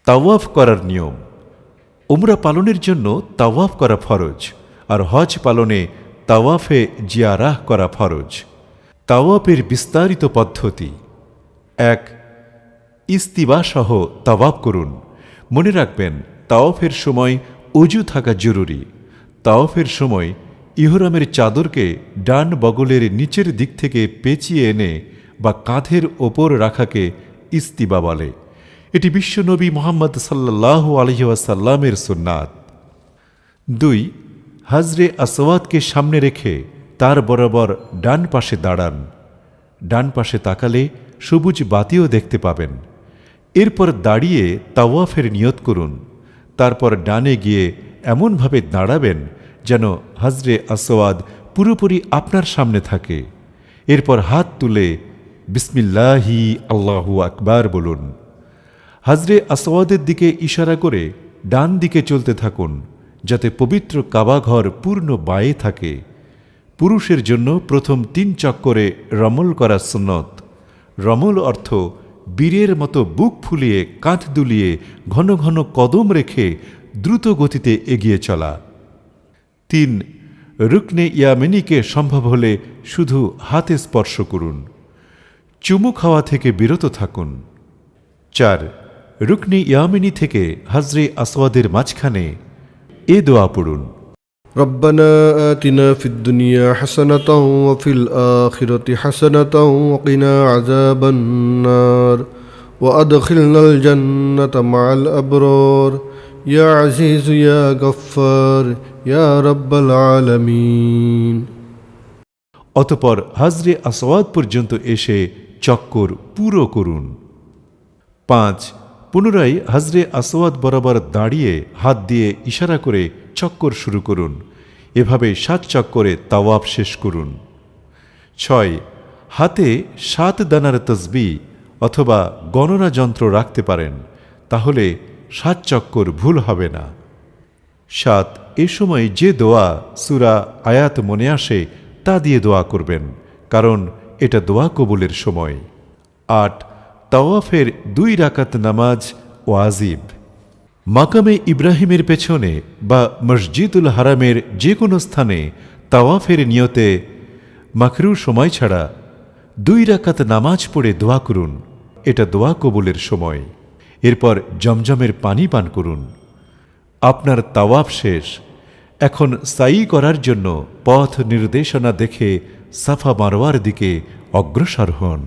তাওয়াফ করার নিয়ম। উমরা পালনের জন্য তাওয়াফ করা ফরজ, আর হজ পালনে তাওয়াফে জিয়ারাহ করা ফরজ। তাওয়াফের বিস্তারিত পদ্ধতি। ১. ইস্তিবা সহ তাওয়াফ করুন। মনে রাখবেন, তাওয়াফের সময় অজু থাকা জরুরি। তাওয়াফের সময় ইহরামের চাদরকে ডান বগলের নিচের দিক থেকে পেঁচিয়ে এনে বা কাঁধের ওপর রাখাকে ইস্তিবা বলে। এটি বিশ্বনবী মুহাম্মদ সাল্লাল্লাহু আলাইহি ওয়াসাল্লামের সুন্নাত। ২. হাজরে আসওয়াদকে সামনে রেখে তার বরাবর ডান পাশে দাঁড়ান। ডান পাশে তাকালে সবুজ বাতিও দেখতে পাবেন। এরপর দাঁড়িয়ে তাওয়াফের নিয়ত করুন। তারপর ডানে গিয়ে এমনভাবে দাঁড়াবেন যেন হাজরে আসওয়াদ পুরোপুরি আপনার সামনে থাকে। এরপর হাত তুলে বিসমিল্লাহি আল্লাহু আকবার বলুন। হাজরে আসওয়াদের দিকে ইশারা করে ডান দিকে চলতে থাকুন, যাতে পবিত্র কাবা ঘর পূর্ণ বায়ে থাকে। পুরুষের জন্য প্রথম ৩ চক্করে রমল করা সুন্নত। রমল অর্থ বীরের মতো বুক ফুলিয়ে, কাঁধ দুলিয়ে, ঘন ঘন কদম রেখে দ্রুত গতিতে এগিয়ে চলা। ৩. রুকনে ইয়ামিনীকে সম্ভব হলে শুধু হাতে স্পর্শ করুন। চুমু খাওয়া থেকে বিরত থাকুন। ৪. রুকনে ইয়ামিনী থেকে হাজরে আসওয়াদের মাঝখানে এ দোয়া পড়ুন। ربنا آتنا في الدنيا حسنة وفي الآخرة حسنة وقنا عذاب النار وأدخلنا الجنة مع الأبرار يا عزيز يا غفار يا رب العالمين। অতঃপর হাজরে আসওয়াদ পর্যন্ত এসে চক্কর পুরো করুন। ৫. পুনরায় হাজরে আসওয়াদ বরাবর দাঁড়িয়ে হাত দিয়ে ইশারা করে চক্কর শুরু করুন। এভাবে ৭ চক্করে তাওয়াফ শেষ করুন। ৬. হাতে ৭ দানার তসবিহ অথবা গণনা যন্ত্র রাখতে পারেন, তাহলে ৭ চক্কর ভুল হবে না। ৭. এ সময় যে দোয়া, সূরা, আয়াত মনে আসে তা দিয়ে দোয়া করবেন, কারণ এটা দোয়া কবুলের সময়। ৮. তাওয়াফের ২ রাকাত নামাজ ওয়াজিব। মাকামে ইব্রাহিমের পেছনে বা মসজিদুল হারামের যে কোনো স্থানে তাওয়াফের নিয়তে মাকরু সময় ছাড়া ২ রাকাত নামাজ পড়ে দোয়া করুন। এটা দোয়া কবুলের সময়। এরপর জমজমের পানি পান করুন। আপনার তাওয়াফ শেষ। এখন সাই করার জন্য পথ নির্দেশনা দেখে সাফা মারওয়ার দিকে অগ্রসর হন।